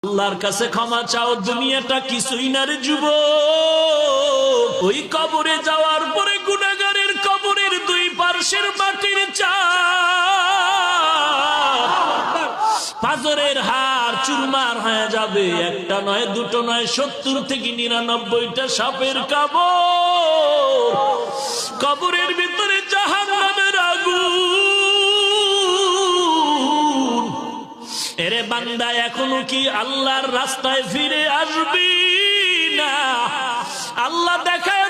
আল্লাহর কাছে ক্ষমা চাও, দুনিয়াটা কিছুই না রে যুবক। ওই কবরে যাওয়ার পরে গুনাহগারের কবরের দুই পার্শ্বের মাটির চাপ পাজরের হাড় চুরমার হয়ে যাবে। একটা নয়, দুটো নয়, 70 থেকে 99টা সাপের কবর। কবরের ভিতরে জাহান্নামের আগুন। এরে বান্দা, এখনো কি আল্লাহর রাস্তায় ফিরে আসবি না? আল্লাহ দেখায়